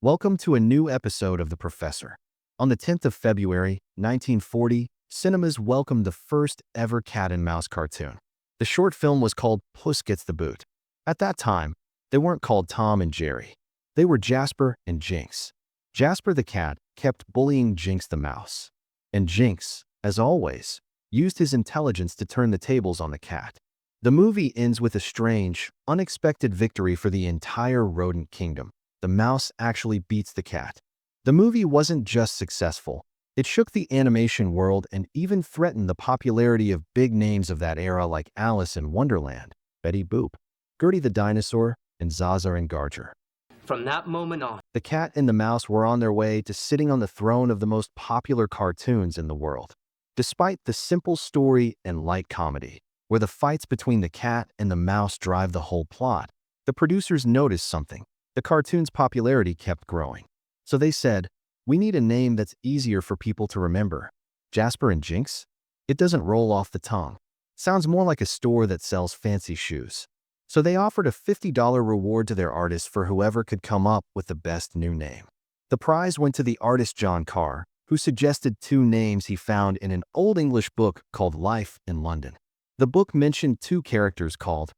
Welcome to a new episode of The Professor. On the 10th of February, 1940, cinemas welcomed the first ever cat and mouse cartoon. The short film was called Puss Gets the Boot. At that time, they weren't called Tom and Jerry. They were Jasper and Jinx. Jasper the cat kept bullying Jinx the mouse. And Jinx, as always, used his intelligence to turn the tables on the cat. The movie ends with a strange, unexpected victory for the entire rodent kingdom. The mouse actually beats the cat. The movie wasn't just successful. It shook the animation world and even threatened the popularity of big names of that era like Alice in Wonderland, Betty Boop, Gertie the Dinosaur, and Zaza and Garger. From that moment on, The cat and the mouse were on their way to sitting on the throne of the most popular cartoons in the world. Despite the simple story and light comedy, where the fights between the cat and the mouse drive the whole plot, the producers noticed something. The cartoon's popularity kept growing. So they said, we need a name that's easier for people to remember. Jasper and Jinx? It doesn't roll off the tongue. Sounds more like a store that sells fancy shoes. So they offered a $50 reward to their artists for whoever could come up with the best new name. The prize went to the artist John Carr, who suggested two names he found in an old English book called Life in London. The book mentioned two characters called,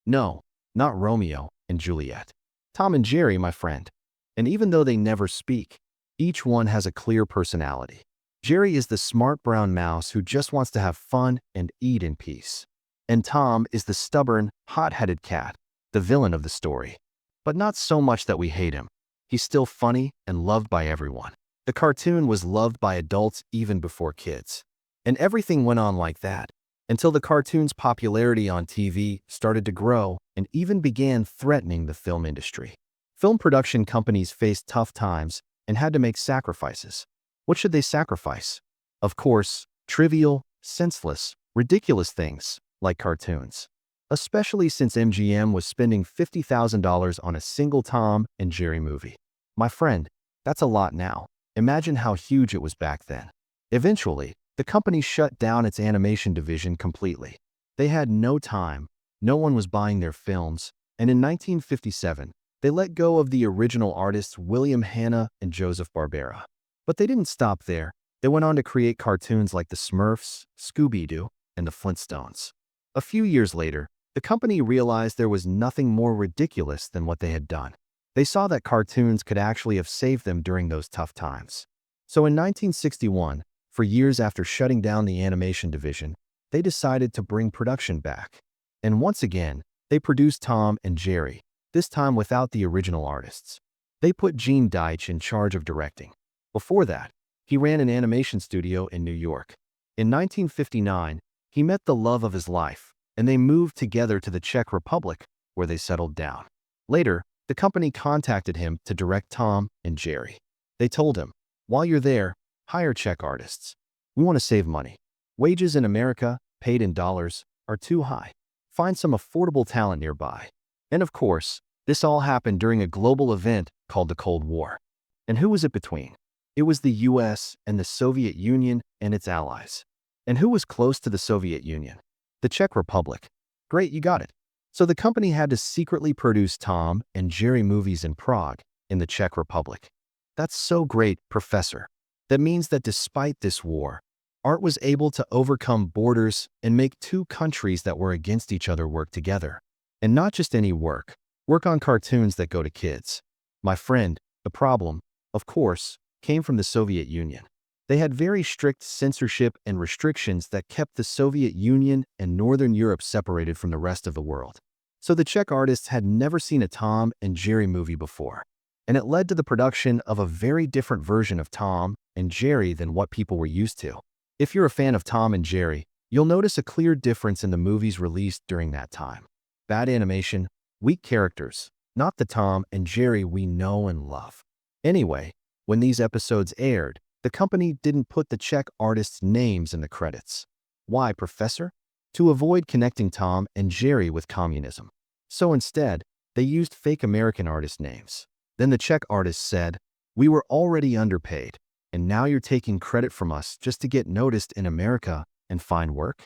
no, not Romeo and Juliet. Tom and Jerry, my friend. And even though they never speak, each one has a clear personality. Jerry is the smart brown mouse who just wants to have fun and eat in peace. And Tom is the stubborn, hot-headed cat, the villain of the story. But not so much that we hate him. He's still funny and loved by everyone. The cartoon was loved by adults even before kids. And everything went on like that, until the cartoon's popularity on TV started to grow and even began threatening the film industry. Film production companies faced tough times and had to make sacrifices. What should they sacrifice? Of course, trivial, senseless, ridiculous things like cartoons. Especially since MGM was spending $50,000 on a single Tom and Jerry movie. My friend, that's a lot now. Imagine how huge it was back then. Eventually, the company shut down its animation division completely. They had no time, no one was buying their films, and in 1957, they let go of the original artists William Hanna and Joseph Barbera. But they didn't stop there. They went on to create cartoons like the Smurfs, Scooby-Doo, and the Flintstones. A few years later, the company realized there was nothing more ridiculous than what they had done. They saw that cartoons could actually have saved them during those tough times. So in 1961, for years after shutting down the animation division, they decided to bring production back. And once again, they produced Tom and Jerry, this time without the original artists. They put Gene Deitch in charge of directing. Before that, he ran an animation studio in New York. In 1959, he met the love of his life, and they moved together to the Czech Republic, where they settled down. Later, the company contacted him to direct Tom and Jerry. They told him, while you're there, hire Czech artists. We want to save money. Wages in America, paid in dollars, are too high. Find some affordable talent nearby. And of course, this all happened during a global event called the Cold War. And who was it between? It was the US and the Soviet Union and its allies. And who was close to the Soviet Union? The Czech Republic. Great, you got it. So the company had to secretly produce Tom and Jerry movies in Prague, in the Czech Republic. That's so great, Professor. That means that despite this war, art was able to overcome borders and make two countries that were against each other work together. And not just any work on cartoons that go to kids. My friend, the problem, of course, came from the Soviet Union. They had very strict censorship and restrictions that kept the Soviet Union and Northern Europe separated from the rest of the world. So the Czech artists had never seen a Tom and Jerry movie before. And it led to the production of a very different version of Tom and Jerry than what people were used to. If you're a fan of Tom and Jerry, you'll notice a clear difference in the movies released during that time. Bad animation, weak characters, not the Tom and Jerry we know and love. Anyway, when these episodes aired, the company didn't put the Czech artists' names in the credits. Why, Professor? To avoid connecting Tom and Jerry with communism. So instead, they used fake American artist names. Then the Czech artists said, we were already underpaid, and now you're taking credit from us just to get noticed in America and find work?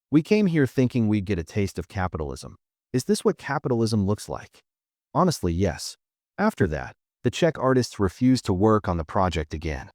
We came here thinking we'd get a taste of capitalism. Is this what capitalism looks like? Honestly, yes. After that, The Czech artists refused to work on the project again.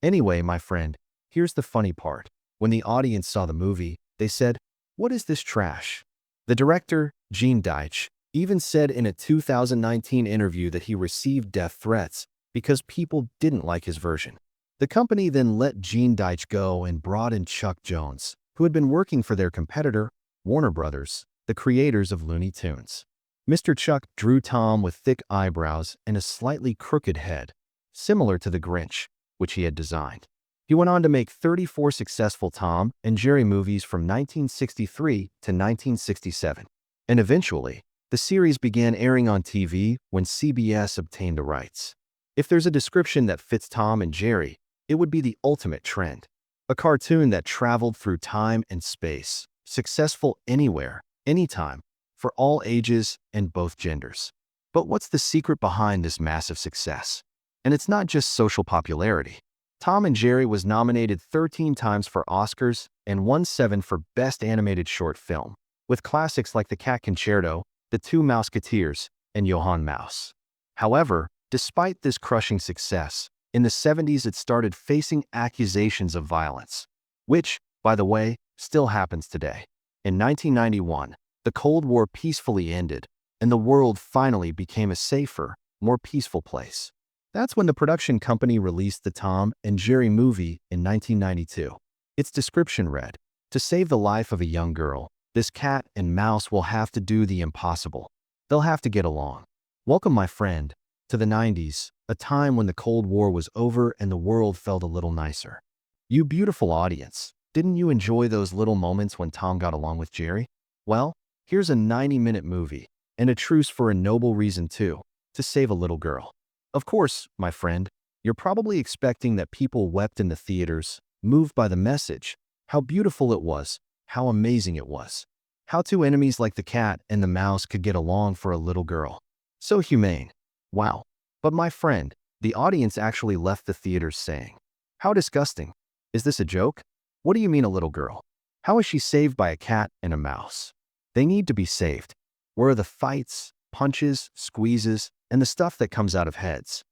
Anyway, my friend, here's the funny part. When the audience saw the movie, they said, "What is this trash?" The director, Gene Deitch, even said in a 2019 interview that he received death threats because people didn't like his version. The company then let Gene Deitch go and brought in Chuck Jones, who had been working for their competitor, Warner Brothers, the creators of Looney Tunes. Mr. Chuck drew Tom with thick eyebrows and a slightly crooked head, similar to the Grinch, which he had designed. He went on to make 34 successful Tom and Jerry movies from 1963 to 1967, and eventually, the series began airing on TV when CBS obtained the rights. If there's a description that fits Tom and Jerry, it would be the ultimate trend. A cartoon that traveled through time and space, successful anywhere, anytime, for all ages and both genders. But what's the secret behind this massive success? And it's not just social popularity. Tom and Jerry was nominated 13 times for Oscars and won 7 for Best Animated Short Film, with classics like The Cat Concerto, The Two Mouseketeers, and Johann Mouse. However, despite this crushing success, in the 70s it started facing accusations of violence, which, by the way, still happens today. In 1991, the Cold War peacefully ended, and the world finally became a safer, more peaceful place. That's when the production company released the Tom and Jerry movie in 1992. Its description read, "To save the life of a young girl, this cat and mouse will have to do the impossible. They'll have to get along." Welcome, my friend, to the 90s, a time when the Cold War was over and the world felt a little nicer. You beautiful audience, didn't you enjoy those little moments when Tom got along with Jerry? Well, here's a 90-minute movie, and a truce for a noble reason too, to save a little girl. Of course, my friend, you're probably expecting that people wept in the theaters, moved by the message, how beautiful it was, how amazing it was. How two enemies like the cat and the mouse could get along for a little girl. So humane. Wow. But my friend, the audience actually left the theaters saying, "How disgusting. Is this a joke? What do you mean a little girl? How is she saved by a cat and a mouse? They need to be saved. Where are the fights, punches, squeezes, and the stuff that comes out of heads?"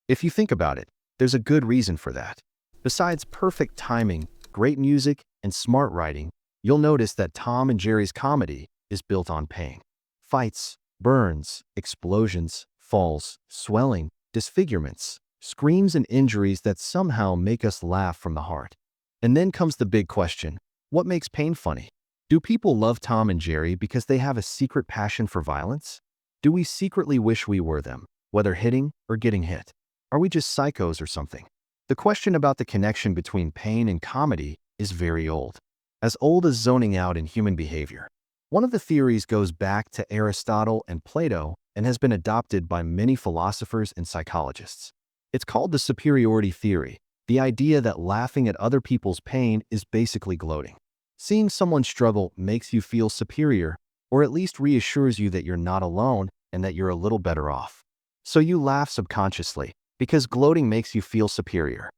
If you think about it, there's a good reason for that. Besides perfect timing, great music, and smart writing, you'll notice that Tom and Jerry's comedy is built on pain. Fights, burns, explosions, falls, swelling, disfigurements, screams and injuries that somehow make us laugh from the heart. And then comes the big question, what makes pain funny? Do people love Tom and Jerry because they have a secret passion for violence? Do we secretly wish we were them, whether hitting or getting hit? Are we just psychos or something? The question about the connection between pain and comedy is very old. As old as zoning out in human behavior. One of the theories goes back to Aristotle and Plato and has been adopted by many philosophers and psychologists. It's called the superiority theory, the idea that laughing at other people's pain is basically gloating. Seeing someone struggle makes you feel superior, or at least reassures you that you're not alone and that you're a little better off. So you laugh subconsciously, because gloating makes you feel superior.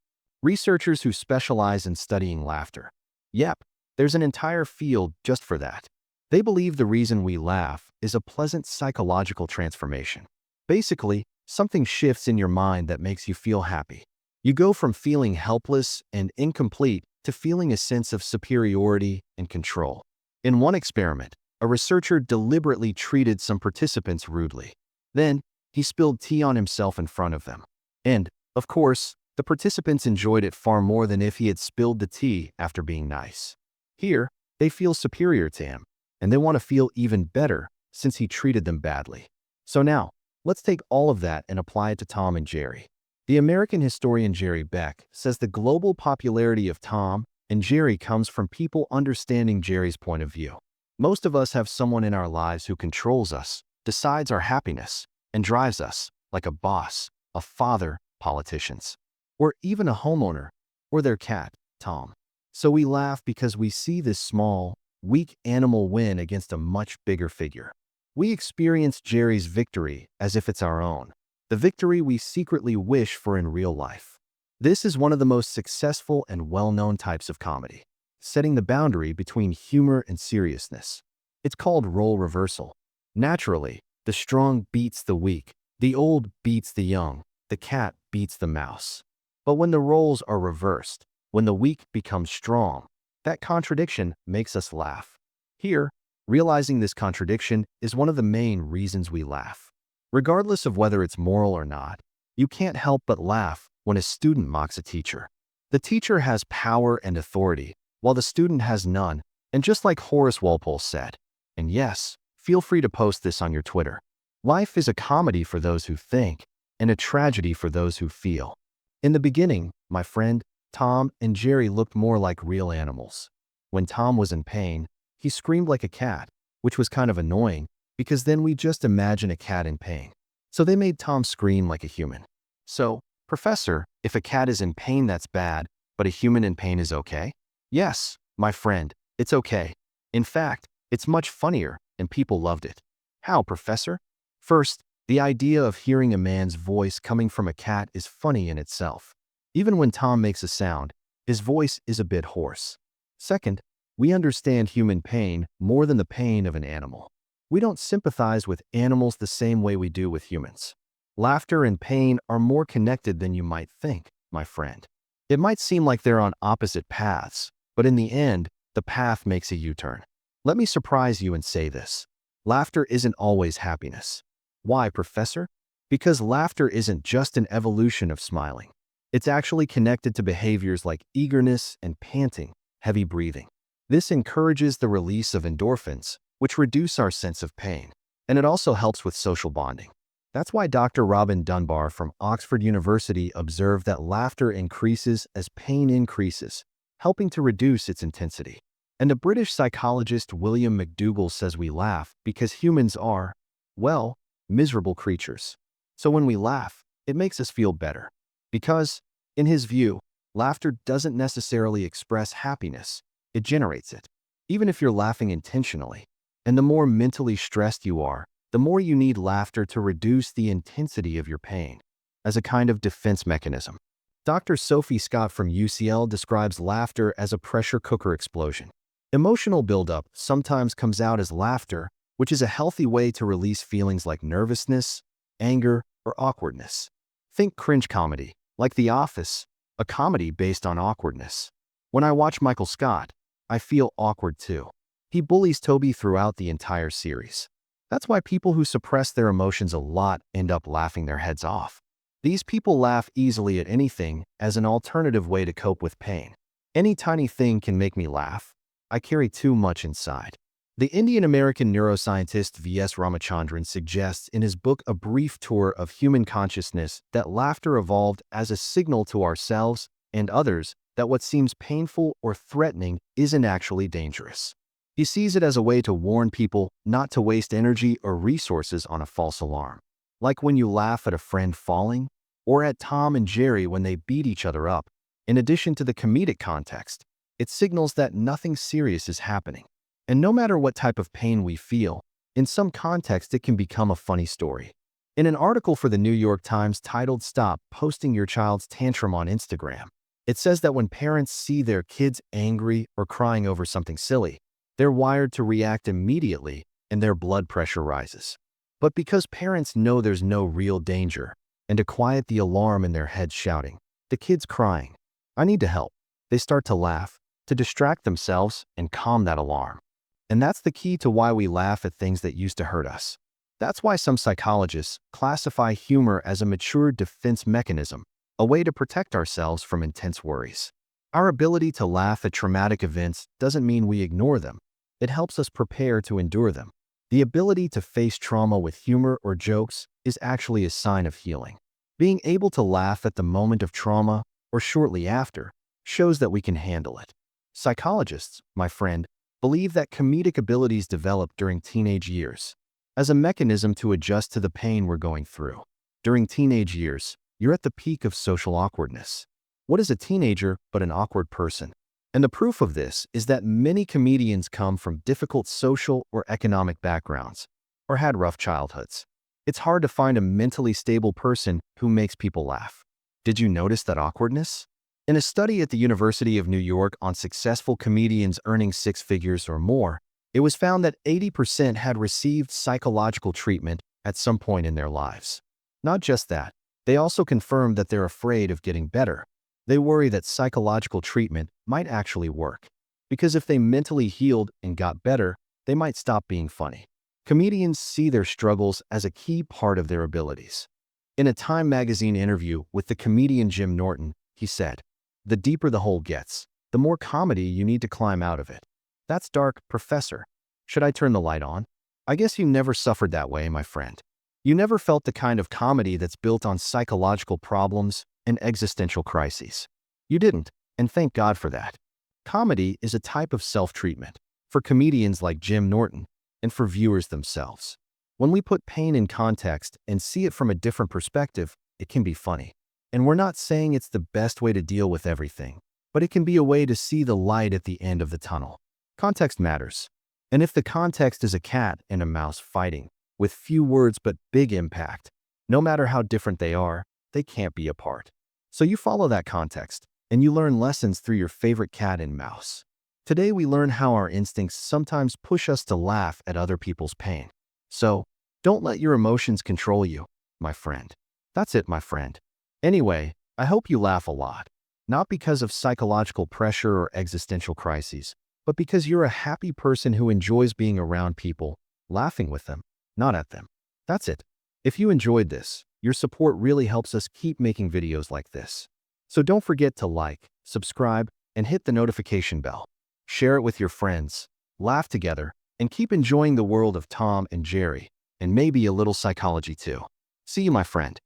Researchers who specialize in studying laughter. Yep, there's an entire field just for that. They believe the reason we laugh is a pleasant psychological transformation. Basically, something shifts in your mind that makes you feel happy. You go from feeling helpless and incomplete to feeling a sense of superiority and control. In one experiment, a researcher deliberately treated some participants rudely. Then, he spilled tea on himself in front of them. And, of course, the participants enjoyed it far more than if he had spilled the tea after being nice. Here, they feel superior to him, and they want to feel even better since he treated them badly. So now, let's take all of that and apply it to Tom and Jerry. The American historian Jerry Beck says the global popularity of Tom and Jerry comes from people understanding Jerry's point of view. Most of us have someone in our lives who controls us, decides our happiness, and drives us, like a boss, a father, politicians, or even a homeowner, or their cat, Tom. So we laugh because we see this small, weak animal win against a much bigger figure. We experience Jerry's victory as if it's our own, the victory we secretly wish for in real life. This is one of the most successful and well-known types of comedy, setting the boundary between humor and seriousness. It's called role reversal. Naturally, the strong beats the weak, the old beats the young, the cat beats the mouse. But when the roles are reversed, when the weak becomes strong, that contradiction makes us laugh. Here, realizing this contradiction is one of the main reasons we laugh. Regardless of whether it's moral or not, you can't help but laugh when a student mocks a teacher. The teacher has power and authority, while the student has none, and just like Horace Walpole said, and yes, feel free to post this on your Twitter, life is a comedy for those who think, and a tragedy for those who feel. In the beginning, my friend, Tom and Jerry looked more like real animals. When Tom was in pain, he screamed like a cat, which was kind of annoying, because then we just imagine a cat in pain. So they made Tom scream like a human. So, Professor, if a cat is in pain, that's bad, but a human in pain is okay? Yes, my friend, it's okay. In fact, it's much funnier, and people loved it. How, Professor? First, the idea of hearing a man's voice coming from a cat is funny in itself. Even when Tom makes a sound, his voice is a bit hoarse. Second, we understand human pain more than the pain of an animal. We don't sympathize with animals the same way we do with humans. Laughter and pain are more connected than you might think, my friend. It might seem like they're on opposite paths, but in the end, the path makes a U-turn. Let me surprise you and say this. Laughter isn't always happiness. Why, Professor? Because laughter isn't just an evolution of smiling. It's actually connected to behaviors like eagerness and panting, heavy breathing. This encourages the release of endorphins, which reduce our sense of pain, and it also helps with social bonding. That's why Dr. Robin Dunbar from Oxford University observed that laughter increases as pain increases, helping to reduce its intensity. And the British psychologist William McDougall says we laugh because humans are, well, miserable creatures. So when we laugh, it makes us feel better. Because, in his view, laughter doesn't necessarily express happiness, it generates it. Even if you're laughing intentionally. And the more mentally stressed you are, the more you need laughter to reduce the intensity of your pain, as a kind of defense mechanism. Dr. Sophie Scott from UCL describes laughter as a pressure cooker explosion. Emotional buildup sometimes comes out as laughter, which is a healthy way to release feelings like nervousness, anger, or awkwardness. Think cringe comedy, like The Office, a comedy based on awkwardness. When I watch Michael Scott, I feel awkward too. He bullies Toby throughout the entire series. That's why people who suppress their emotions a lot end up laughing their heads off. These people laugh easily at anything as an alternative way to cope with pain. Any tiny thing can make me laugh. I carry too much inside. The Indian-American neuroscientist V.S. Ramachandran suggests in his book A Brief Tour of Human Consciousness that laughter evolved as a signal to ourselves and others that what seems painful or threatening isn't actually dangerous. He sees it as a way to warn people not to waste energy or resources on a false alarm. Like when you laugh at a friend falling, or at Tom and Jerry when they beat each other up. In addition to the comedic context, it signals that nothing serious is happening. And no matter what type of pain we feel, in some context it can become a funny story. In an article for the New York Times titled "Stop Posting Your Child's Tantrum on Instagram," it says that when parents see their kids angry or crying over something silly, they're wired to react immediately and their blood pressure rises. But because parents know there's no real danger, and to quiet the alarm in their heads shouting, "The kid's crying. I need to help," they start to laugh, to distract themselves and calm that alarm. And that's the key to why we laugh at things that used to hurt us. That's why some psychologists classify humor as a mature defense mechanism, a way to protect ourselves from intense worries. Our ability to laugh at traumatic events doesn't mean we ignore them. It helps us prepare to endure them. The ability to face trauma with humor or jokes is actually a sign of healing. Being able to laugh at the moment of trauma or shortly after shows that we can handle it. Psychologists, my friend, believe that comedic abilities develop during teenage years as a mechanism to adjust to the pain we're going through. During teenage years, you're at the peak of social awkwardness. What is a teenager but an awkward person? And the proof of this is that many comedians come from difficult social or economic backgrounds, or had rough childhoods. It's hard to find a mentally stable person who makes people laugh. Did you notice that awkwardness? In a study at the University of New York on successful comedians earning six figures or more, it was found that 80% had received psychological treatment at some point in their lives. Not just that, They also confirm that they're afraid of getting better. They worry that psychological treatment might actually work. Because if they mentally healed and got better, they might stop being funny. Comedians see their struggles as a key part of their abilities. In a Time magazine interview with the comedian Jim Norton, he said, "The deeper the hole gets, the more comedy you need to climb out of it." That's dark, Professor. Should I turn the light on? I guess you never suffered that way, my friend. You never felt the kind of comedy that's built on psychological problems and existential crises. You didn't, and thank God for that. Comedy is a type of self-treatment for comedians like Jim Norton and for viewers themselves. When we put pain in context and see it from a different perspective, it can be funny. And we're not saying it's the best way to deal with everything, but it can be a way to see the light at the end of the tunnel. Context matters. And if the context is a cat and a mouse fighting, with few words but big impact, no matter how different they are, they can't be apart. So you follow that context, and you learn lessons through your favorite cat and mouse. Today we learn how our instincts sometimes push us to laugh at other people's pain. So, don't let your emotions control you, my friend. That's it, my friend. Anyway, I hope you laugh a lot. Not because of psychological pressure or existential crises, but because you're a happy person who enjoys being around people, laughing with them, not at them. That's it. If you enjoyed this, your support really helps us keep making videos like this. So don't forget to like, subscribe, and hit the notification bell. Share it with your friends, laugh together, and keep enjoying the world of Tom and Jerry, and maybe a little psychology too. See you, my friend.